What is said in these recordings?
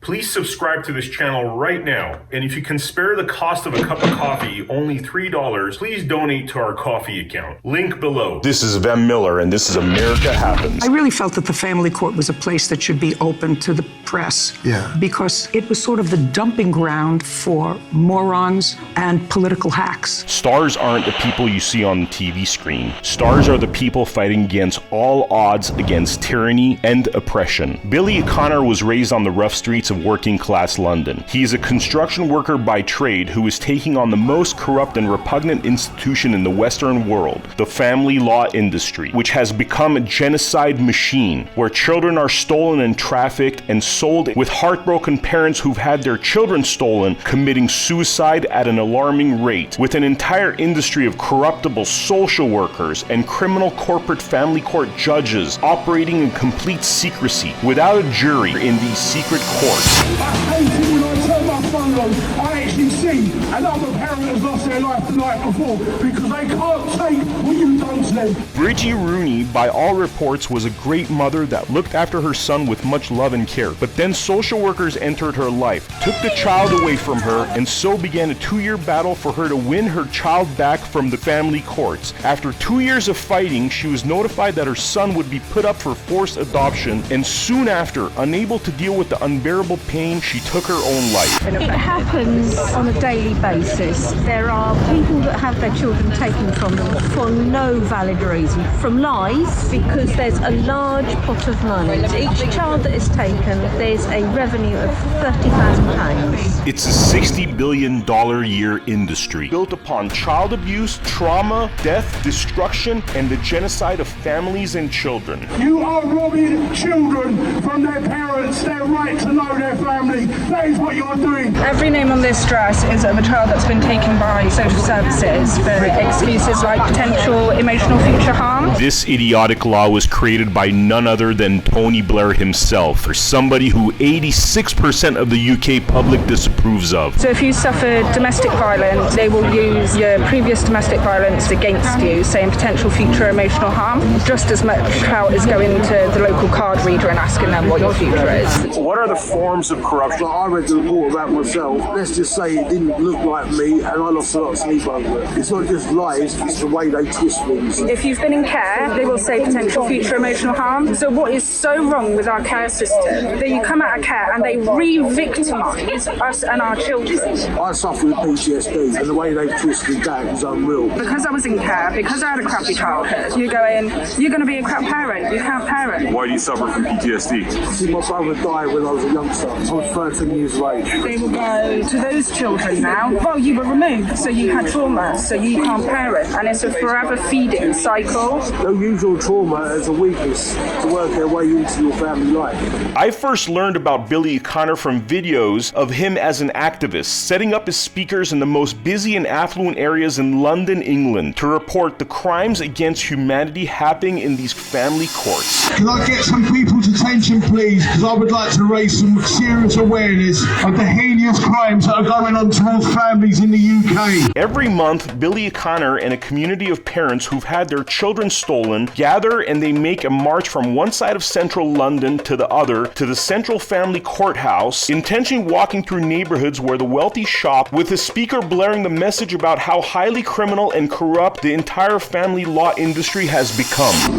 Please subscribe to this channel right now. And if you can spare the cost of a cup of coffee, only $3, please donate to our coffee account. Link below. This is Van Miller, and this is America Happens. I really felt that the family court was a place that should be open to the press. Yeah. Because it was sort of the dumping ground for morons and political hacks. Stars aren't the people you see on the TV screen. Stars are the people fighting against all odds against tyranny and oppression. Billy O'Connor was raised on the rough streets of working-class London. He is a construction worker by trade who is taking on the most corrupt and repugnant institution in the Western world, the family law industry, which has become a genocide machine, where children are stolen and trafficked and sold, with heartbroken parents who've had their children stolen committing suicide at an alarming rate, with an entire industry of corruptible social workers and criminal corporate family court judges operating in complete secrecy without a jury in these secret courts. I hate it when I turn my phone on, I actually see another parent has lost their life the night before because they can't take what you've done to them. Bridgie Rooney, by all reports, was a great mother that looked after her son with much love and care. But then social workers entered her life, took the child away from her, and so began a 2-year battle for her to win her child back from the family courts. After 2 years of fighting, she was notified that her son would be put up for forced adoption, and soon after, unable to deal with the unbearable pain, she took her own life. It happens on a daily basis. There are people that have their children taken from them for no valid reason. From lies, because there's a large pot of money. Each child that is taken, there's a revenue of £30,000. It's a $60 billion a year industry built upon child abuse, trauma, death, destruction, and the genocide of families and children. You are robbing children from their parents, their right to know their family. That is what you're doing. Every name on this dress is of a child that's been taken by social services for excuses like potential emotional future harm. This idiotic law was created by none other than Tony Blair himself, or somebody who 86% of the UK public disapproves of. So if you suffered domestic violence, they will use your previous domestic violence against you, saying potential future emotional harm. Just as much clout as going to the local card reader and asking them what your future is. What are the forms of corruption? I read the report about myself. Let's just say it didn't look like me, and I lost a lot of sleep over it. It's not just lies, it's the way they twist things. If you've been in care, they will say potential future emotional harm. So what is so wrong with our care system that you come out of care and they re-victimise us and our children? I suffer with PTSD, and the way they twisted that is unreal. Because I was in care, because I had a crappy childhood, you go in, you're going to be a crap parent, you can't parent. Why do you suffer from PTSD? See, my brother died when I was a youngster. I was 13 years of age. They will go to those children now, well, you were removed, so you had trauma, so you can't parent, and it's a forever feeding cycle. They'll use your trauma as a weakness to work their way into your family life. I first learned about Billy O'Connor from videos of him as an activist, setting up his speakers in the most busy and affluent areas in London, England, to report the crimes against humanity happening in these family courts. Can I get some people's attention, please? Because I would like to raise some serious awareness of the heinous crimes that are going on towards families in the UK. Every month, Billy O'Connor and a community of parents who've had their children stolen gather, and they make a march from one side of central London to the other to the Central Family Courthouse, intentionally walking through neighborhoods where the wealthy shop, with a speaker blaring the message about how highly criminal and corrupt the entire family law industry has become. Save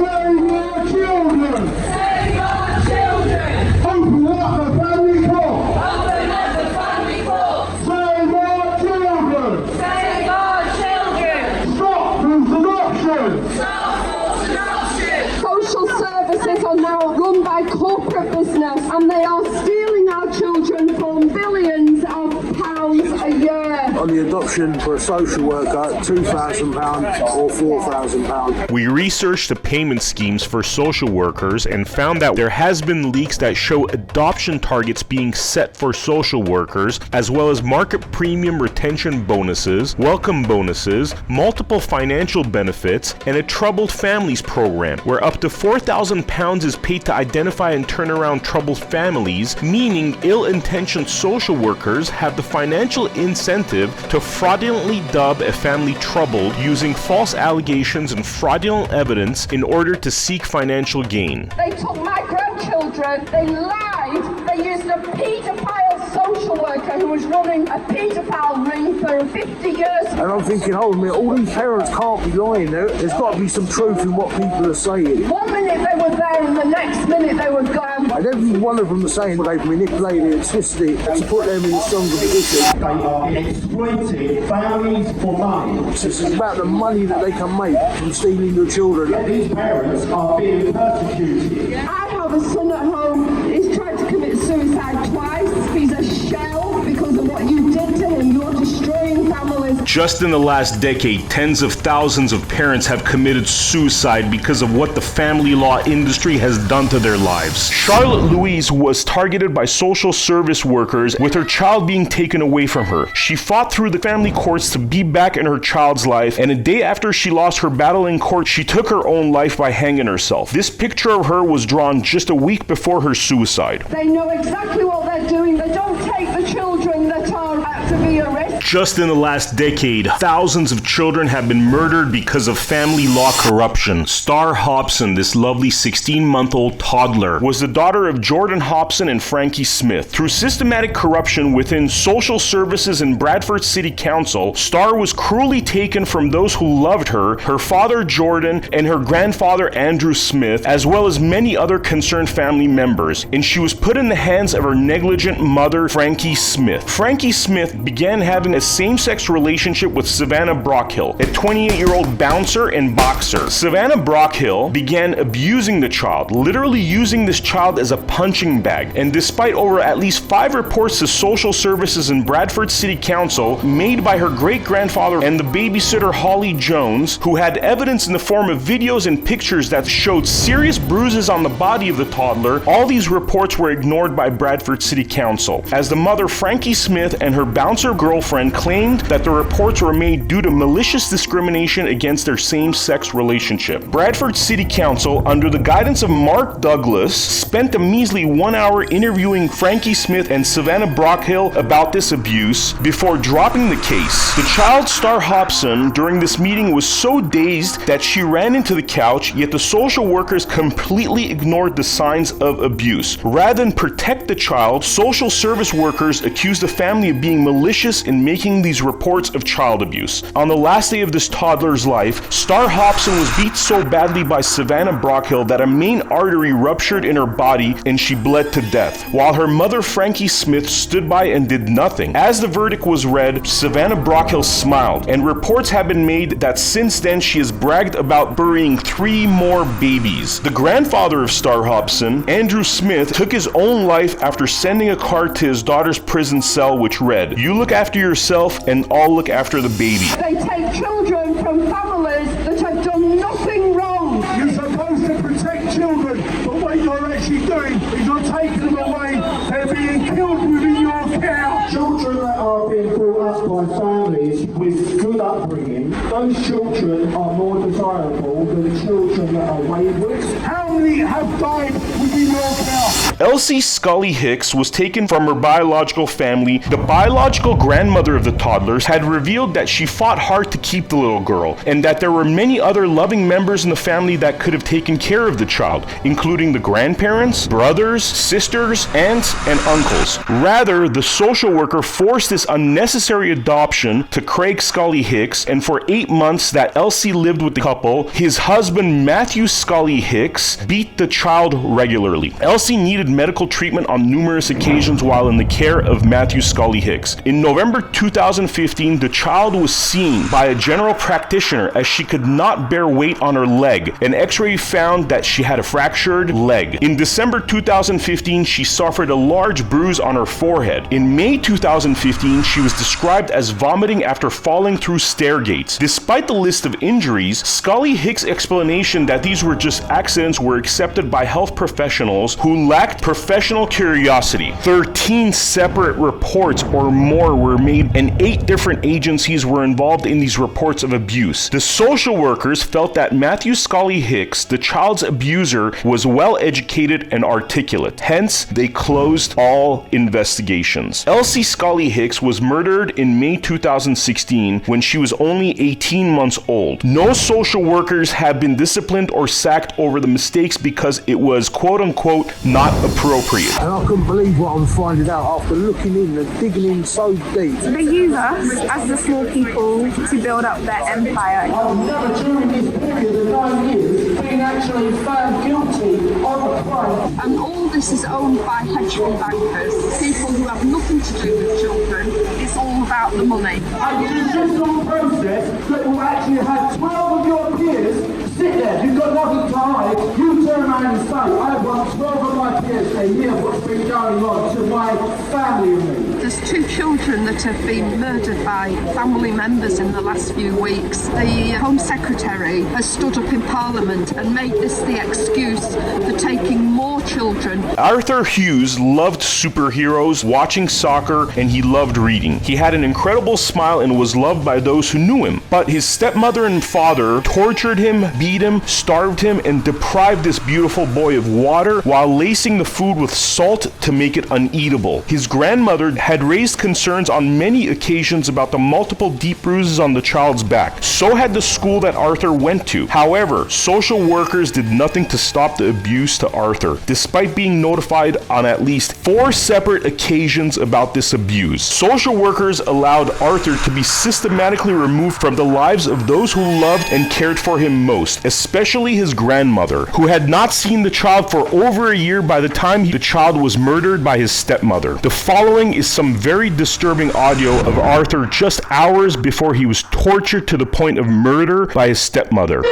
our children! Save our children! Open up the family court! Open up the family court! Save our children! Save our children! Stop the corruption! Stop the corruption! Social services are now run by corporate business, and they are stealing our children for billions of pounds a year. On the adoption for a social worker, £2,000 or £4,000. We researched the payment schemes for social workers and found that there has been leaks that show adoption targets being set for social workers, as well as market premium retention bonuses, welcome bonuses, multiple financial benefits, and a troubled families program, where up to £4,000 is paid to identify and turn around troubled families, meaning ill-intentioned social workers have the financial incentive to fraudulently dub a family troubled using false allegations and fraudulent evidence in order to seek financial gain. They took my grandchildren, they lied suicide, they used a paedophile social worker who was running a paedophile ring for 50 years. And I'm thinking, hold on a minute, all these parents can't be lying. There's got to be some truth in what people are saying. 1 minute they were there and the next minute they were gone. And every one of them are saying they've manipulated it, twisted it to put them in a stronger position. They are exploiting families for money. So it's about the money that they can make from stealing your children. These parents are being persecuted. I have a son at home. He's tried to commit suicide twice. He's a shell because of what you did to him. You're destroying families. Just in the last decade, tens of thousands of parents have committed suicide because of what the family law industry has done to their lives. Charlotte Louise was targeted by social service workers with her child being taken away from her. She fought through the family courts to be back in her child's life, and a day after she lost her battle in court, she took her own life by hanging herself. This picture of her was drawn just a week before her suicide. They know exactly what they're doing. They don't take the children that are to be arrested. Just in the last decade, thousands of children have been murdered because of family law corruption. Star Hobson, this lovely 16-month-old toddler, was the daughter of Jordan Hobson and Frankie Smith. Through systematic corruption within social services in Bradford City Council, Star was cruelly taken from those who loved her father Jordan, and her grandfather Andrew Smith, as well as many other concerned family members, and she was put in the hands of her negligent mother, Frankie Smith. Frankie Smith began having a same-sex relationship with Savannah Brockhill, a 28-year-old bouncer and boxer. Savannah Brockhill began abusing the child, literally using this child as a punching bag, and despite over at least 5 reports to social services in Bradford City Council made by her great-grandfather and the babysitter Holly Jones, who had evidence in the form of videos and pictures that showed serious bruises on the body of the toddler, all these reports were ignored by Bradford City Council, as the mother Frankie Smith and her bouncer girlfriend claimed that the reports were made due to malicious discrimination against their same-sex relationship. Bradford City Council, under the guidance of Mark Douglas, spent a measly 1 hour interviewing Frankie Smith and Savannah Brockhill about this abuse before dropping the case. The child, Star Hobson, during this meeting was so dazed that she ran into the couch, yet the social workers completely ignored the signs of abuse. Rather than protect the child, social service workers accused the family of being malicious in making these reports of child abuse. On the last day of this toddler's life, Star Hobson was beat so badly by Savannah Brockhill that a main artery ruptured in her body and she bled to death, while her mother Frankie Smith stood by and did nothing. As the verdict was read, Savannah Brockhill smiled, and reports have been made that since then she has bragged about burying 3 more babies. The grandfather of Star Hobson, Andrew Smith, took his own life after sending a card to his daughter's prison cell which read, "You look after yourself and I'll look after the baby." They take children from families that have done nothing wrong. You're supposed to protect children, but what you're actually doing is you're taking them away. They're being killed within your care. Children that are being brought up by families with good upbringing, those children are more desirable than children that are wayward. How many have died within your care? Elsie Scully Hicks was taken from her biological family. The biological grandmother of the toddlers had revealed that she fought hard to keep the little girl, and that there were many other loving members in the family that could have taken care of the child, including the grandparents, brothers, sisters, aunts, and uncles. Rather, the social worker forced this unnecessary adoption to Craig Scully Hicks, and for 8 months that Elsie lived with the couple, his husband Matthew Scully Hicks beat the child regularly. Elsie needed medical treatment on numerous occasions while in the care of Matthew Scully Hicks. In November 2015, the child was seen by a general practitioner as she could not bear weight on her leg. An x-ray found that she had a fractured leg. In December 2015, she suffered a large bruise on her forehead. In May 2015, she was described as vomiting after falling through stair gates. Despite the list of injuries, Scully Hicks' explanation that these were just accidents were accepted by health professionals who lacked professional curiosity. 13 separate reports or more were made, and 8 different agencies were involved in these reports of abuse. The social workers felt that Matthew Scully Hicks, the child's abuser, was well educated and articulate. Hence, they closed all investigations. Elsie Scully Hicks was murdered in May 2016 when she was only 18 months old. No social workers have been disciplined or sacked over the mistakes because it was quote-unquote not appropriate. And I couldn't believe what I was finding out after looking in and digging in so deep. They use us as the small people to build up their empire. I've never during this period of 9 years been actually found guilty of a crime. And all this is owned by hedge fund bankers, people who have nothing to do with children. It's all about the money. A judicial process that will actually have 12 of your peers sit there. You've got nothing to hide. You turn around and say, I want 12 of my peers to hear what's been going on to my family and me. There's 2 children that have been murdered by family members in the last few weeks. The Home Secretary has stood up in Parliament and made this the excuse for taking more children. Arthur Hughes loved superheroes, watching soccer, and he loved reading. He had an incredible smile and was loved by those who knew him. But his stepmother and father tortured him, beat him, starved him, and deprived this beautiful boy of water while lacing the food with salt to make it uneatable. His grandmother had raised concerns on many occasions about the multiple deep bruises on the child's back. So had the school that Arthur went to. However, social workers did nothing to stop the abuse to Arthur, despite being notified on at least 4 separate occasions about this abuse. Social workers allowed Arthur to be systematically removed from the lives of those who loved and cared for him most, especially his grandmother, who had not seen the child for over a year by the time the child was murdered by his stepmother. The following is some very disturbing audio of Arthur just hours before he was tortured to the point of murder by his stepmother.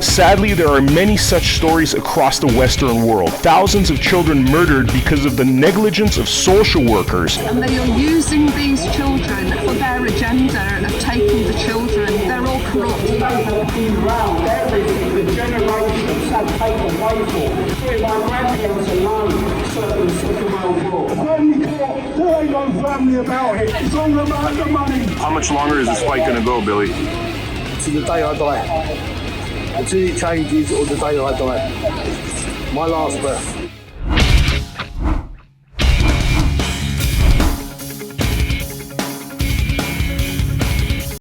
Sadly, there are many such stories across the Western world. Thousands of children murdered because of the negligence of social workers. And they are using these children for their agenda of taking the children. They're all corrupt. They have been around everything the generations have taken away for. Through my grandparents alone, certainly the Second World War. Family court, there ain't no family about it. It's all about the money. How much longer is this fight going to go, Billy? To the day I die. Until it changes or the day I die. My last breath.